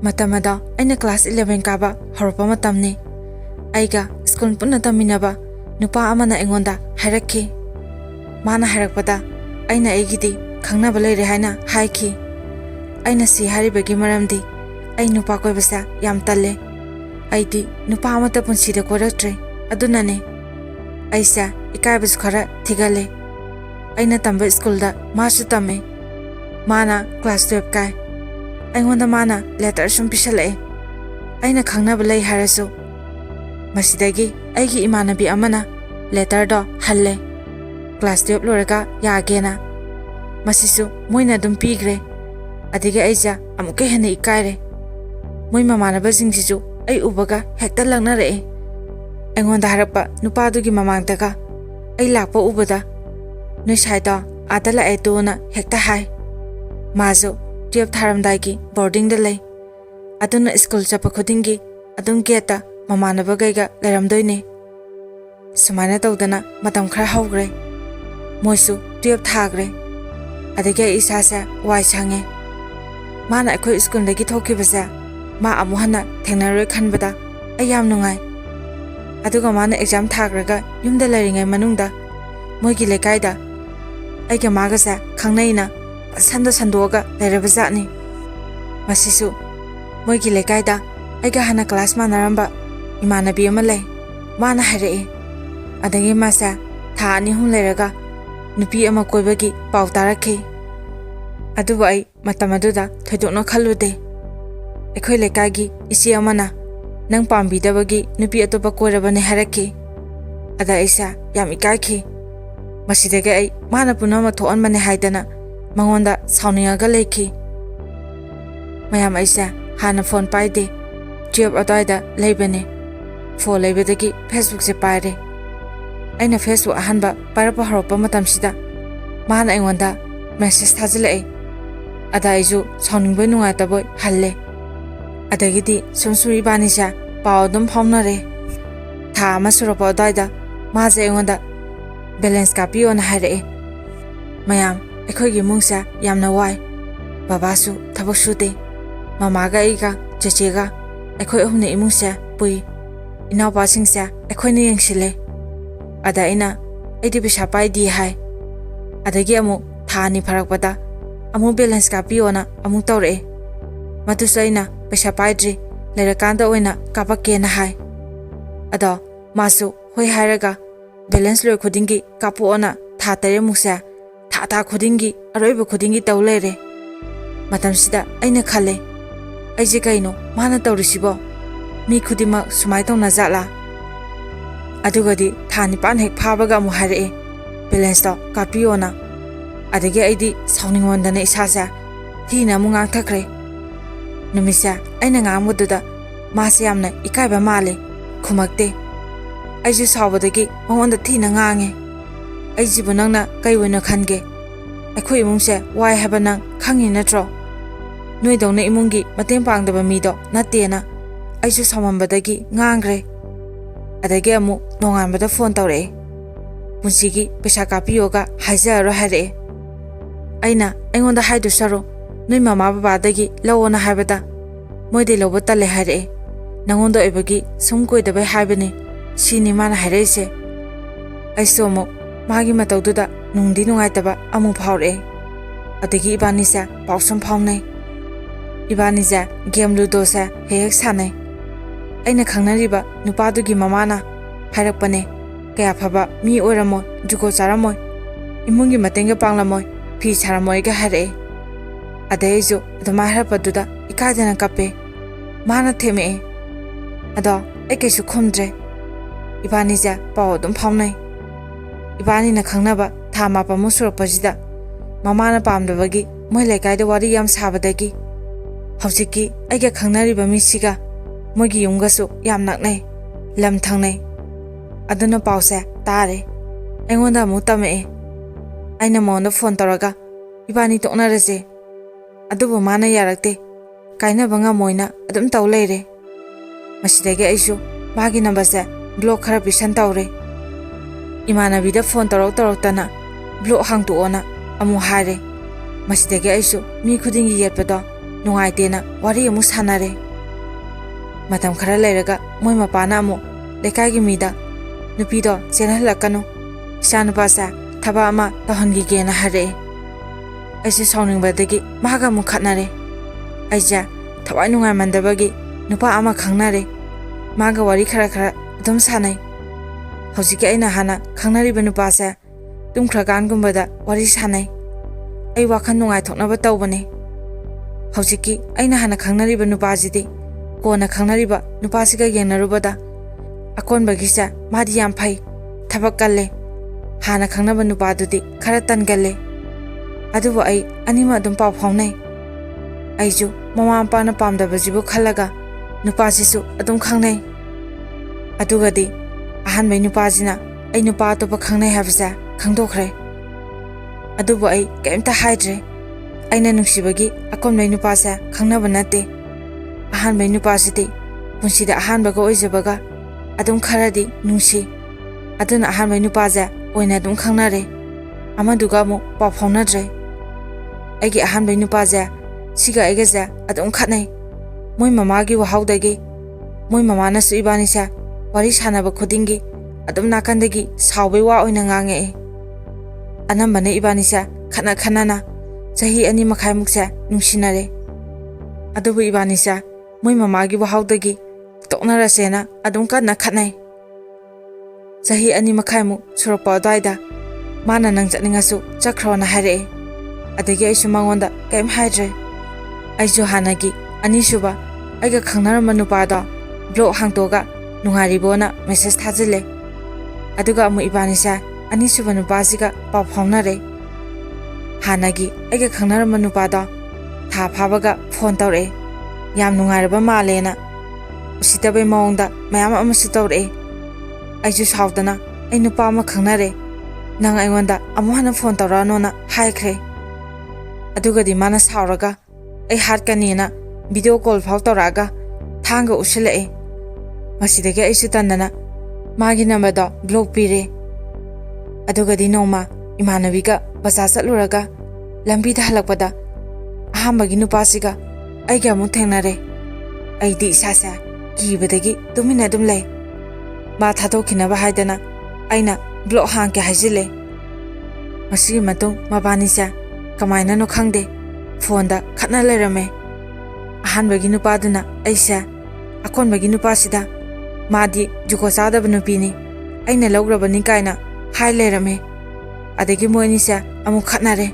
Matamada aina class 11 kaba horpa matamni. Aiga school punna taminaba nupa amana engonda harakki. Mana harakpada aina aigidi khangnaba leire haina haiki. Aina si haribagi maramdi ai nupa koibasa yam talle. Aidi nupa amata punsida koraktre adunane. Aisa ikaibas khara thigale. Aina tamba school da masu tame. Mana class 12 kai. Aingonda mana letter sum pisalae. Aina khangnaba lei harasu. Masidagi aigi imanabi amana letter do halle. Class 12 loraga yagena. Masisu moina dum pigre. Adiga aija amuke hene ikaire. Moi mamanaba singsisu ai ubaga hekta langnare. Aingonda harapa nupadugi mamangdaga ai lakpa ubada noi saida adala etona hekta hai. Mazo 12 tharamdagi boarding da lay. Aduna school chapa khudingi adum geta mamanaba gaiga leramdoine. Sumana tawdana matam khara hawgre. Moisu 12 thagre. Adage isasa wai change. Mana akhoi school dagi thokibasa ma amuhana thengnaroi khanbada ayam nungai. Aduga mana exam thagraga yumda laringai manungda moigi lekaida aiga magasa khangnaina sanda sandoga lerabazani. Masisu moigi lekaida aiga hana class manaramba imanabi ama lay. Mana hare adagi masa tha ani hum leraga nupi ama koibagi pau tarakhi. Aduba ai matamaduda thoidokna khalude. Ekhoi lekagi isi amana nang pambidabagi nupi atopa koirabane harakhi. Ada isa yam ikakhi. Masidaga ai mana punama thoan mane haidana mangonda sauningaga leikhi. Mayam aisa hana phone paide. 12 adaida leibane. Phone leibadagi Facebook se paire. Aina Facebook ahanba parapa haropa matamsida mana engonda message thajilai. Ada aisu sauningbai nungaitaboy halle. Adagidi sumsuri banisa paw dum phawnare. Tha ama surapa adaida maje engonda balance kapiyo na hare. Mayam ekhoigi mungsa yamna wai. Babasu thabak sute. Mamaga iga chechega ekhoi ahumne imungsa pui. Inawpa singsa ekhoine yengsile. Ada ina edi bisa paidi hai. Adagi amu thani pharakpada amu balance kapiyo na amu tawre. Matusaina bisa paidri lerakanda oina kapake na hai. Ada masu hoi hairaga balance loi khudingi kapu ona tha tere muksa tha khudingi aroiba khudingi tawlere. Matamsida aina khale aije kaino mana tawrisibo mi khudima sumai tawna jala. Adugadi thani pan hek phabaga mu hare balance to kapiona. Adagi aidi sauningwandana isasa thina mu ngang thakre. Numisa aina ngamgududa mase yamna ikaiba male khumakte. Aiju sawbadagi mongonda thina ngange. Aijibu nangna kaiwena khange. Akhoi imungse wai haba nang khangi natro. Noi dongna imungi mateng pangdaba mido natena. Aiju samambadagi ngangre. Adagi amu nonganbada phone tawre. Punsigi pesa kapiyoga haizaro hare. Aina engonda haidu saro noi mama baba dagi lawona haibada moide lobo tale hare. Nangonda ebagi sum koidaba haibani sini mana hareise. Aisomo magi matawduda nungdi nungaitaba amu phawre. Adagi ibanisa pausum phawnai. Ibanisa game ludo sa hek sanai. Aina khangnariba nupadugi mamana hairakpane kaya phaba mi oiramo juko charamoy imungi matenga panglamoy phi charamoy ga hare. Adaijo adama harapaduda ikadana kape mana theme. Ada ekesu khumdre. Ibanija paw dum phawnai. Ibani na khangnaba tha mapa musurapajida mamana pamdabagi moi lekaida wari yam sabadagi hawsiki aiga khangnariba misiga mogi yungasu yam naknai lam thangnai. Aduna pause tare engonda mutame. Aina monda phone taraga ibani toknarase. Adubu mana yarakte kaina banga moina adum taw leire. Masidage aisu magi nambasa block khara pisan tawre. Imanabida phone tana block hangtu ona amu hare. Masidage aisu mi khudingi yetpado ꯅꯨꯡꯉꯥꯏꯇꯦꯅ ꯋꯥꯔꯤ ꯑꯃꯨꯛ ꯁꯥꯟꯅꯔꯦ꯫ ꯃꯇꯝ ꯈꯔ ꯂꯩꯔꯒ ꯃꯣꯏ ꯃꯄꯥꯅ ꯑꯃꯨꯛ ꯂꯩꯀꯥꯏꯒꯤ ꯃꯤꯗ ꯅꯨꯄꯤꯗꯣ ꯆꯦꯟꯍꯜꯂꯛꯀꯅꯨ, ꯏꯆꯥꯅꯨꯄꯥꯁꯦ ꯊꯕꯛ ꯑꯃ ꯇꯧꯍꯟꯈꯤꯒꯦꯅ ꯍꯥꯏꯔꯛꯑꯦ꯫ ꯑꯩꯁꯦ ꯁꯥꯎꯅꯤꯡꯕꯗꯒꯤ ꯃꯥꯒ ꯑꯃꯨꯛ ꯈꯠꯅꯔꯦ꯫ ꯑꯩꯁꯦ ꯊꯋꯥꯏ ꯅꯨꯡꯉꯥꯏꯃꯟꯗꯕꯒꯤ ꯅꯨꯄꯥ ꯑꯃ ꯈꯪꯅꯔꯦ꯫ ꯃꯥꯒ ꯋꯥꯔꯤ ꯈꯔ ꯑꯗꯨꯝ ꯁꯥꯟꯅꯩ꯫ ꯍꯧꯖꯤꯛꯀꯤ ꯑꯩꯅ ꯍꯥꯟꯅ ꯈꯪꯅꯔꯤꯕ ꯅꯨꯄꯥꯁꯦ ꯇꯨꯝꯈ꯭ꯔꯀꯥꯟꯒꯨꯝꯕꯗ ꯋꯥꯔꯤ ꯁꯥꯟꯅꯩ꯫ ꯑꯩ ꯋꯥꯈꯜ ꯅꯨꯡꯉꯥꯏꯊꯣꯛꯅꯕ ꯇꯧꯕꯅꯦ꯫ ꯍꯧꯖꯤꯛꯀꯤ ꯑꯩꯅ ꯍꯥꯟꯅ ꯈꯪꯅꯔꯤꯕ ꯅꯨꯄꯥꯁꯤꯗꯤ ꯀꯣꯟꯅ ꯈꯪꯅꯔꯤꯕ ꯅꯨꯄꯥꯁꯤꯒ ꯌꯦꯡꯅꯔꯨꯕꯗ ꯑꯀꯣꯟꯕꯒꯤꯁꯦ ꯃꯥꯗꯤ ꯌꯥꯝ ꯐꯩ, ꯊꯕꯛ ꯀꯜꯂꯦ꯫ ꯍꯥꯟꯅ ꯈꯪꯅꯕ ꯅꯨꯄꯥꯗꯨꯗꯤ ꯈꯔ ꯇꯟꯒꯜꯂꯦ꯫ ꯑꯗꯨꯕꯨ ꯑꯩ ꯑꯅꯤꯃꯛ ꯑꯗꯨꯝ ꯄꯥꯎ ꯐꯥꯎꯅꯩ꯫ ꯑꯩꯁꯨ ꯃꯃꯥ ꯃꯄꯥꯅ ꯄꯥꯝꯗꯕꯁꯤꯕꯨ ꯈꯜꯂꯒ ꯅꯨꯄꯥꯁꯤꯁꯨ ꯑꯗꯨꯝ ꯈꯪꯅꯩ꯫ ꯑꯗꯨꯒꯗꯤ ꯑꯍꯥꯟꯕꯩ ꯅꯨꯄꯥꯁꯤꯅ ꯑꯩ ꯅꯨꯄꯥ ꯑꯇꯣꯞꯄ ꯈꯪꯅꯩ ꯍꯥꯏꯕꯁꯦ ꯈꯪꯗꯣꯛꯈ꯭ꯔꯦ꯫ ꯑꯗꯨꯕꯨ ꯑꯩ ꯀꯩꯝꯇ ꯍꯥꯏꯗ꯭ꯔꯦ꯫ ꯑꯩꯅ ꯅꯨꯡꯁꯤꯕꯒꯤ ꯑꯀꯣꯟꯕꯩ ꯅꯨꯄꯥꯁꯦ ꯈꯪꯅꯕ ꯅꯠꯇꯦ꯫ ꯑꯍꯥꯟꯕꯩ ꯅꯨꯄꯥꯁꯤꯗꯤ ꯄꯨꯟꯁꯤꯗ ꯑꯍꯥꯟꯕꯒ ꯑꯣꯏꯖꯕꯒ ꯑꯗꯨꯝ ꯈꯔꯗꯤ ꯅꯨꯡꯁꯤ꯫ ꯑꯗꯨꯅ ꯑꯍꯥꯟꯕꯩ ꯅꯨꯄꯥꯁꯦ ꯑꯣꯏꯅ ꯑꯗꯨꯝ ꯈꯪꯅꯔꯦ꯫ ꯑꯃꯗꯨꯒ ꯑꯃꯨꯛ ꯄꯥꯎ ꯐꯥꯎꯅꯗ꯭ꯔꯦ꯫ ꯑꯩꯒꯤ ꯑꯍꯥꯟꯕꯩ ꯅꯨꯄꯥꯁꯦ ꯁꯤꯒ ꯑꯩꯒꯁꯦ ꯑꯗꯨꯝ ꯈꯠꯅꯩ꯫ ꯃꯣꯏ ꯃꯃꯥꯒꯤ ꯋꯥꯍꯧꯗꯒꯤ ꯃꯣꯏ ꯃꯃꯥꯅꯁꯨ ꯏꯕꯥꯅꯤꯁꯦ ꯋꯥꯔꯤ ꯁꯥꯟꯅꯕ ꯈꯨꯗꯤꯡꯒꯤ ꯑꯗꯨꯝ ꯅꯥꯀꯟꯗꯒꯤ ꯁꯥꯎꯕꯩ ꯋꯥ ꯑꯣꯏꯅ ꯉꯥꯡꯉꯛꯑꯦ꯫ ꯑꯅꯝꯕꯅ ꯏꯕꯥꯅꯤꯁꯦ ꯈꯠꯅꯅ ꯆꯍꯤ 2.5 ꯅꯨꯡꯁꯤꯅꯔꯦ꯫ ꯑꯗꯨꯕꯨ ꯏꯕꯥꯅꯤꯁꯦ ꯃꯣꯏ ꯃꯃꯥꯒꯤ ꯋꯥꯍꯧꯗꯒꯤ ꯇꯣꯛꯅꯔꯁꯦꯅ ꯑꯗꯨꯝ ꯀꯟꯅ ꯈꯠꯅꯩ꯫ ꯆꯍꯤ 2.5 ꯁꯨꯔꯛꯄ ꯑꯗꯨꯋꯥꯏꯗ ꯃꯥꯅ ꯅꯪ ꯆꯠꯅꯤꯡꯉꯁꯨ ꯆꯠꯈ꯭ꯔꯣꯅ ꯍꯥꯏꯔꯛꯑꯦ꯫ ꯑꯗꯒꯤ ꯑꯩꯁꯨ ꯃꯉꯣꯟꯗ ꯀꯩꯝ ꯍꯥꯏꯗ꯭ꯔꯦ꯫ ꯑꯩꯁꯨ ꯍꯥꯟꯅꯒꯤ ꯑꯅꯤꯁꯨꯕ ꯑꯩꯒ ꯈꯪꯅꯔꯝꯕ ꯅꯨꯄꯥꯗꯣ ꯕ꯭ꯂꯣꯛ ꯍꯥꯡꯇꯣꯛꯑꯒ ꯅꯨꯡꯉꯥꯏꯔꯤꯕꯣꯅ ꯃꯦꯁꯦꯖ ꯊꯥꯖꯤꯜꯂꯦ꯫ ꯑꯗꯨꯒ ꯑꯃꯨꯛ ꯏꯕꯥꯅꯤꯁꯦ ꯑꯅꯤꯁꯨꯕ ꯅꯨꯄꯥꯁꯤꯒ ꯄꯥꯎ ꯐꯥꯎꯅꯔꯦ꯫ ꯍꯥꯟꯅꯒꯤ ꯑꯩꯒ ꯈꯪꯅꯔꯝꯕ ꯅꯨꯄꯥꯗꯣ ꯊꯥ ꯐꯥꯕꯒ ꯐꯣꯟ ꯇꯧꯔꯛꯑꯦ꯫ ꯌꯥꯝ ꯅꯨꯡꯉꯥꯏꯔꯕ ꯃꯥꯜꯂꯦꯅ ꯎꯁꯤꯠꯇꯕꯩ ꯃꯑꯣꯡꯗ ꯃꯌꯥꯝ ꯑꯃꯁꯨ ꯇꯧꯔꯛꯑꯦ꯫ ꯑꯩꯁꯨ ꯁꯥꯎꯗꯅ ꯑꯩ ꯅꯨꯄꯥ ꯑꯃ ꯈꯪꯅꯔꯦ, ꯅꯪ ꯑꯩꯉꯣꯟꯗ ꯑꯃꯨꯛ ꯍꯟꯅ ꯐꯣꯟ ꯇꯧꯔꯛꯑꯅꯣꯅ ꯍꯥꯏꯈ꯭ꯔꯦ꯫ ꯑꯗꯨꯒꯗꯤ ꯃꯥꯅ ꯁꯥꯎꯔꯒ ꯑꯩ ꯍꯥꯠꯀꯅꯤꯅ ꯚꯤꯗꯤꯑꯣ ꯀꯣꯜ ꯐꯥꯎ ꯇꯧꯔꯛꯑꯒ ꯊꯥꯡꯒ ꯎꯁꯤꯜꯂꯛꯑꯦ꯫ ꯃꯁꯤꯗꯒꯤ ꯑꯩꯁꯨ ꯇꯟꯗꯅ ꯃꯥꯒꯤ ꯅꯝꯕꯔꯗꯣ ꯕ꯭ꯂꯣꯛ ꯄꯤꯔꯦ꯫ ꯑꯗꯨꯒꯗꯤ ꯅꯣꯡꯃ ꯏꯃꯥꯟꯅꯕꯤꯒ ꯕꯖꯥꯔ ꯆꯠꯂꯨꯔꯒ ꯂꯝꯕꯤꯗ ꯍꯜꯂꯛꯄꯗ ꯑꯍꯥꯟꯕꯒꯤ ꯅꯨꯄꯥꯁꯤꯒ ꯑꯩꯒ ꯑꯃꯨꯛ ꯊꯦꯡꯅꯔꯦ꯫ ꯑꯩꯗꯤ ꯏꯁꯥꯁꯦ ꯀꯤꯕꯗꯒꯤ ꯇꯨꯃꯤꯟꯅ ꯑꯗꯨꯝ ꯂꯩ꯫ ꯃꯥ ꯊꯥꯗꯣꯛꯈꯤꯅꯕ ꯍꯥꯏꯗꯅ ꯑꯩꯅ ꯕ꯭ꯂꯣꯛ ꯍꯥꯡꯒꯦ ꯍꯥꯏꯖꯤꯜꯂꯦ꯫ ꯃꯁꯤꯒꯤ ꯃꯇꯨꯡ ꯃꯕꯥꯅꯤꯁꯦ ꯀꯃꯥꯏꯅꯅꯣ ꯈꯪꯗꯦ ꯐꯣꯟꯗ ꯈꯠꯅ ꯂꯩꯔꯝꯃꯦ꯫ ꯑꯍꯥꯟꯕꯒꯤ ꯅꯨꯄꯥꯗꯨꯅ ꯑꯩꯁꯦ ꯑꯀꯣꯟꯕꯒꯤ ꯅꯨꯄꯥꯁꯤꯗ ꯃꯥꯗꯤ ꯖꯨꯒꯣꯠ ꯆꯥꯗꯕ ꯅꯨꯄꯤꯅꯤ, ꯑꯩꯅ ꯂꯧꯈ꯭ꯔꯕꯅꯤ ꯀꯥꯏꯅ ꯍꯥꯏ ꯂꯩꯔꯝꯃꯦ꯫ ꯑꯗꯒꯤ ꯃꯣꯏ ꯑꯅꯤꯁꯦ ꯑꯃꯨꯛ ꯈꯠꯅꯔꯦ꯫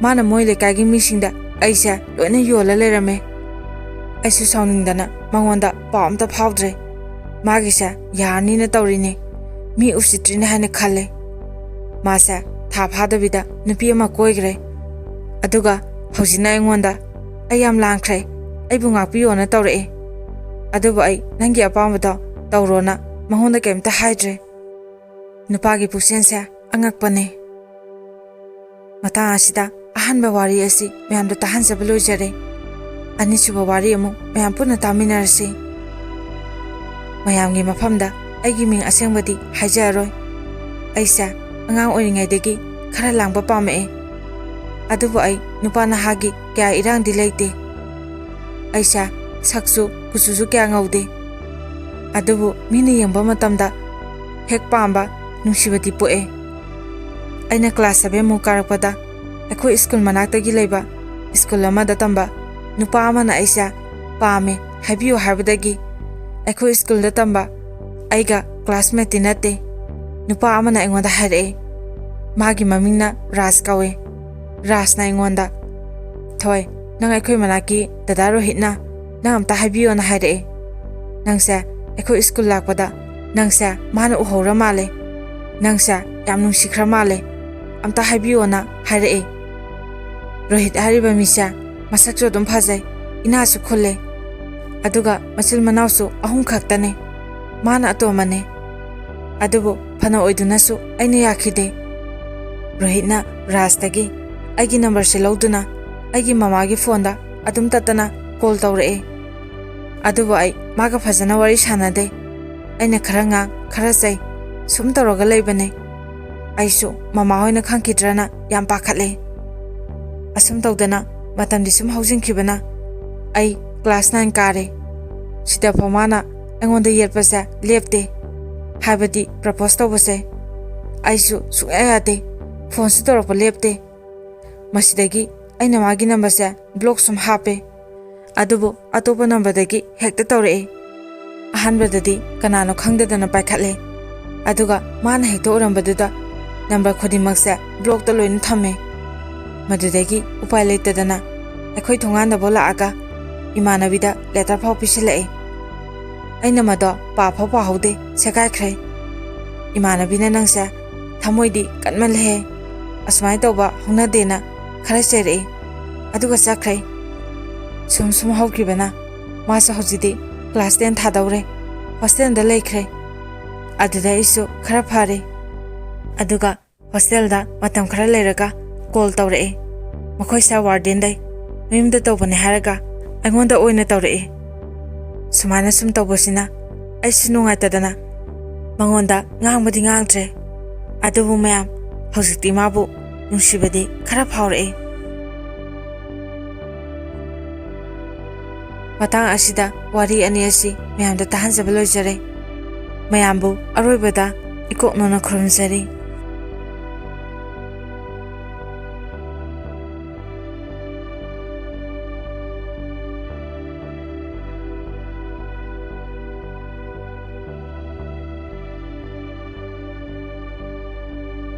ꯃꯥꯅ ꯃꯣꯏ ꯂꯩꯀꯥꯏꯒꯤ ꯃꯤꯁꯤꯡꯗ ꯑꯩꯁꯦ ꯂꯣꯏꯅ ꯌꯣꯜꯂ ꯂꯩꯔꯝꯃꯦ꯫ ꯑꯩꯁꯨ ꯁꯥꯎꯅꯤꯡꯗꯅ ꯃꯉꯣꯟꯗ ꯄꯥꯎ ꯑꯝꯇ ꯐꯥꯎꯗ꯭ꯔꯦ꯫ ꯃꯥꯒꯤꯁꯦ ꯌꯥꯔꯅꯤꯅ ꯇꯧꯔꯤꯅꯦ, ꯃꯤ ꯎꯁꯤꯠꯇ꯭ꯔꯤꯅꯦ ꯍꯥꯏꯅ ꯈꯜꯂꯦ꯫ ꯃꯥꯁꯦ ꯊꯥ ꯐꯥꯗꯕꯤꯗ ꯅꯨꯄꯤ ꯑꯃ ꯀꯣꯏꯈ꯭ꯔꯦ꯫ ꯑꯗꯨꯒ ꯍꯧꯖꯤꯛꯅ ꯑꯩꯉꯣꯟꯗ ꯑꯩ ꯌꯥꯝ ꯂꯥꯟꯈ꯭ꯔꯦ, ꯑꯩꯕꯨ ꯉꯥꯛꯄꯤꯌꯣꯅ ꯇꯧꯔꯛꯑꯦ꯫ ꯑꯗꯨꯕꯨ ꯑꯩ ꯅꯪꯒꯤ ꯑꯄꯥꯝꯕꯗꯣ ꯇꯧꯔꯣꯅ ꯃꯉꯣꯟꯗ ꯀꯩꯝꯇ ꯍꯥꯏꯗ꯭ꯔꯦ꯫ ꯅꯨꯄꯥꯒꯤ ꯄꯨꯛꯆꯦꯜꯁꯦ ꯑꯉꯛꯄꯅꯦ꯫ ꯃꯇꯥꯡ ꯑꯁꯤꯗ ꯑꯍꯥꯟꯕ ꯋꯥꯔꯤ ꯑꯁꯤ ꯃꯌꯥꯝꯗ ꯇꯥꯍꯟꯖꯕ ꯂꯣꯏꯖꯔꯦ꯫ ꯑꯅꯤꯁꯨꯕ ꯋꯥꯔꯤ ꯑꯃꯨꯛ ꯃꯌꯥꯝ ꯄꯨꯟꯅ ꯇꯥꯃꯤꯟꯅꯔꯁꯤ꯫ ꯃꯌꯥꯝꯒꯤ ꯃꯐꯝꯗ ꯑꯩꯒꯤ ꯃꯤꯡ ꯑꯁꯦꯡꯕꯗꯤ ꯍꯥꯏꯖꯔꯔꯣꯏ꯫ ꯑꯩꯁꯦ ꯑꯉꯥꯡ ꯑꯣꯏꯔꯤꯉꯩꯗꯒꯤ ꯈꯔ ꯂꯥꯡꯕ ꯄꯥꯝꯃꯛꯑꯦ꯫ ꯑꯗꯨꯕꯨ ꯑꯩ ꯅꯨꯄꯥ ꯅꯍꯥꯒꯤ ꯀꯌꯥ ꯏꯔꯥꯡꯗꯤ ꯂꯩꯇꯦ꯫ ꯑꯩꯁꯦ ꯁꯛꯁꯨ ꯀꯨꯆꯨꯁꯨ ꯀꯌꯥ ꯉꯧꯗꯦ꯫ ꯑꯗꯨꯕꯨ ꯃꯤꯅ ꯌꯦꯡꯕ ꯃꯇꯝꯗ ꯍꯦꯛ ꯄꯥꯝꯕ ꯅꯨꯡꯁꯤꯕꯗꯤ ꯄꯣꯛꯑꯦ꯫ ꯑꯩꯅ ꯀ꯭ꯂꯥꯁ 7 ꯀꯥꯔꯛꯄꯗ ꯑꯩꯈꯣꯏ ꯁ꯭ꯀꯨꯜ ꯃꯅꯥꯛꯇꯒꯤ ꯂꯩꯕ ꯁ꯭ꯀꯨꯜ ꯑꯃꯗ ꯇꯝꯕ ꯅꯨꯄꯥ ꯑꯃꯅ ꯑꯩꯁꯦ ꯄꯥꯝꯃꯦ ꯍꯥꯏꯕꯤꯌꯨ ꯍꯥꯏꯕꯗꯒꯤ ꯑꯩꯈꯣꯏ ꯁ꯭ꯀꯨꯜꯗ ꯇꯝꯕ ꯑꯩꯒ ꯀ꯭ꯂꯥꯁꯃꯦꯠꯇꯤ ꯅꯠꯇꯦ ꯅꯨꯄꯥ ꯑꯃꯅ ꯑꯩꯉꯣꯟꯗ ꯍꯥꯏꯔꯛꯑꯦ꯫ ꯃꯥꯒꯤ ꯃꯃꯤꯡꯅ ꯔꯥꯖ ꯀꯧꯋꯦ꯫ ꯔꯥꯖꯅ ꯑꯩꯉꯣꯟꯗ ꯊꯣꯏ, ꯅꯪ ꯑꯩꯈꯣꯏ ꯃꯅꯥꯛꯀꯤ ꯗꯗꯥ ꯔꯣꯍꯤꯠꯅ ꯅꯪ ꯑꯝꯇ ꯍꯥꯏꯕꯤꯌꯣꯅ ꯍꯥꯏꯔꯛꯑꯦ꯫ ꯅꯪꯁꯦ ꯑꯩꯈꯣꯏ ꯁ꯭ꯀꯨꯜ ꯂꯥꯛꯄꯗ ꯅꯪꯁꯦ ꯃꯥꯅ ꯎꯍꯧꯔ ꯃꯥꯜꯂꯦ, ꯅꯪꯁꯦ ꯌꯥꯝ ꯅꯨꯡꯁꯤꯈ꯭ꯔ ꯃꯥꯜꯂꯦ, ꯑꯝꯇ ꯍꯥꯏꯕꯤꯌꯣꯅ ꯍꯥꯏꯔꯛꯑꯦ꯫ ꯔꯣꯍꯤꯠ ꯍꯥꯏꯔꯤꯕ ꯃꯤꯁꯦ ꯃꯁꯛꯁꯨ ꯑꯗꯨꯝ ꯐꯖꯩ, ꯏꯅꯥꯁꯨ ꯈꯨꯜꯂꯦ, ꯑꯗꯨꯒ ꯃꯆꯤꯜ ꯃꯅꯥꯎꯁꯨ 3 ꯈꯛꯇꯅꯦ, ꯃꯥꯅ ꯑꯇꯣꯝꯕꯅꯦ꯫ ꯑꯗꯨꯕు ꯐꯅ ꯑꯣꯏꯗꯨꯅꯁꯨ ꯑꯩꯅ ꯌꯥꯈꯤꯗꯦ꯫ ꯔꯣꯍꯤꯠꯅ ꯔꯥꯖꯇꯒꯤ ꯑꯩꯒꯤ ꯅꯝꯕꯔꯁꯦ ꯂꯧꯗꯨꯅ ꯑꯩꯒꯤ ꯃꯃꯥꯒꯤ ꯐꯣꯟꯗ ꯑꯗꯨꯝ ꯇꯠꯇꯅ ꯀꯣꯜ ꯇꯧꯔꯛꯑꯦ꯫ ꯑꯗꯨꯕꯨ ꯑꯩ ꯃꯥꯒ ꯐꯖꯅꯋꯥꯔꯤ ꯁꯥꯟꯅꯗꯦ꯫ ꯑꯩꯅ ꯈꯔ ꯉꯥꯡ ꯈꯔ ꯆꯩ ꯁꯨꯝ ꯇꯧꯔꯒ ꯂꯩꯕꯅꯦ꯫ ꯑꯩꯁꯨ ꯃꯃꯥ ꯍꯣꯏꯅ ꯈꯪꯈꯤꯗ꯭ꯔꯅ ꯌꯥꯝ ꯄꯥꯈꯠꯂꯦ꯫ ꯑꯁꯨꯝ ꯇꯧꯗꯅ ꯃꯇꯝꯗꯤ ꯁꯨꯝ ꯍꯧꯖꯤꯟꯈꯤꯕꯅ ꯑꯩ ꯀ꯭ꯂꯥꯁ 9 ꯀꯥꯔꯦ ꯁꯤꯗꯐꯥꯎ ꯃꯥꯅ ꯑꯩꯉꯣꯟꯗ ꯌꯦꯠꯄꯁꯦ ꯂꯦꯞꯇꯦ ꯍꯥꯏꯕꯗꯤ ꯄ꯭ꯔꯄꯣꯁ ꯇꯧꯕꯁꯦ ꯑꯩꯁꯨ ꯁꯨꯡꯌꯥ ꯌꯥꯗꯦ ꯐꯣꯟꯁꯨ ꯇꯧꯔꯛꯄ ꯂꯦꯞꯇꯦ ꯃꯁꯤꯗꯒꯤ ꯑꯩꯅ ꯃꯥꯒꯤ ꯅꯝꯕꯔꯁꯦ ꯕ꯭ꯂꯣꯛ ꯁꯨꯝ ꯍꯥꯞꯄꯦ ꯑꯗꯨꯕꯨ ꯑꯇꯣꯞꯄ ꯅꯝꯕꯔꯗꯒꯤ ꯍꯦꯛꯇ ꯇꯧꯔꯛꯑꯦ ꯑꯍꯥꯟꯕꯗꯗꯤ ꯀꯅꯥꯅꯣ ꯈꯪꯗꯗꯅ ꯄꯥꯏꯈꯠꯂꯦ ꯑꯗꯨꯒ ꯃꯥꯅ ꯍꯦꯛꯇ ꯑꯣꯏꯔꯝꯕꯗꯨꯗ ꯅꯝꯕꯔ ꯈꯨꯗꯤꯡꯃꯛꯁꯦ ꯕ꯭ꯂꯣꯛꯇ ꯂꯣꯏꯅ ꯊꯝꯃꯦ ꯃꯗꯨꯗꯒꯤ ꯎꯄꯥꯏ ꯂꯩꯇꯗꯅ ꯑꯩꯈꯣꯏ ꯊꯣꯡꯒꯥꯟꯗꯐꯥꯎ ꯂꯥꯛꯑꯒ ꯏꯃꯥꯟꯅꯕꯤꯗ ꯂꯦꯇꯔ ꯐꯥꯎ ꯄꯤꯁꯤꯜꯂꯛꯑꯦ ꯑꯩꯅ ꯃꯗꯣ ꯄꯥꯐꯥꯎ ꯄꯥꯍꯧꯗꯦ ꯁꯦꯒꯥꯏꯈ꯭ꯔꯦ ꯏꯃꯥꯟꯅꯕꯤꯅ ꯅꯪꯁꯦ ꯊꯃꯣꯏꯗꯤ ꯀꯟꯃꯜꯂꯦꯍꯦ ꯑꯁꯨꯃꯥꯏꯅ ꯇꯧꯕ ꯍꯧꯅꯗꯦꯅ ꯈꯔ ꯆꯩꯔꯛꯑꯦ ꯑꯗꯨꯒ ꯆꯠꯈ꯭ꯔꯦ ꯁꯨꯝ ꯍꯧꯈꯤꯕꯅ ꯃꯥꯁꯨ ꯍꯧꯖꯤꯛꯇꯤ ꯀ꯭ꯂꯥꯁ 10 ꯊꯥꯗꯧꯔꯦ ꯍꯣꯁꯇꯦꯜꯗ ꯂꯩꯈ꯭ꯔꯦ ꯑꯗꯨꯗ ꯑꯩꯁꯨ ꯈꯔ ꯐꯔꯦ ꯑꯗꯨꯒ ꯍꯣꯁꯇꯦꯜꯗ ꯃꯇꯝ ꯈꯔ ꯂꯩꯔꯒ ꯀꯣꯜ ꯇꯧꯔꯛꯑꯦ ꯃꯈꯣꯏ ꯁꯥꯔ ꯋꯥꯔꯗꯦꯟꯗꯩ ꯃꯌꯨꯝꯗ ꯇꯧꯕꯅꯦ ꯍꯥꯏꯔꯒ ꯑꯩꯉꯣꯟꯗ ꯑꯣꯏꯅ ꯇꯧꯔꯛꯑꯦ ꯁꯨꯃꯥꯏꯅ ꯁꯨꯝ ꯇꯧꯕꯁꯤꯅ ꯑꯩꯁꯨ ꯅꯨꯡꯉꯥꯏꯇꯗꯅ ꯃꯉꯣꯟꯗ ꯉꯥꯡꯕꯗꯤ ꯉꯥꯡꯗ꯭ꯔꯦ ꯑꯗꯨꯕꯨ ꯃꯌꯥꯝ ꯍꯧꯖꯤꯛꯇꯤ ꯃꯥꯕꯨ ꯅꯨꯡꯁꯤꯕꯗꯤ ꯈꯔ ꯐꯥꯎꯔꯛꯑꯦ ꯃꯇꯥꯡ ꯑꯁꯤꯗ ꯋꯥꯔꯤ ꯑꯅꯤ ꯑꯁꯤ ꯃꯌꯥꯝꯗ ꯇꯥꯍꯟꯖꯕ ꯂꯣꯏꯖꯔꯦ ꯃꯌꯥꯝꯕꯨ ꯑꯔꯣꯏꯕꯗ ꯏꯀꯣꯛꯅꯅ ꯈꯨꯔꯨꯝꯖꯔꯤ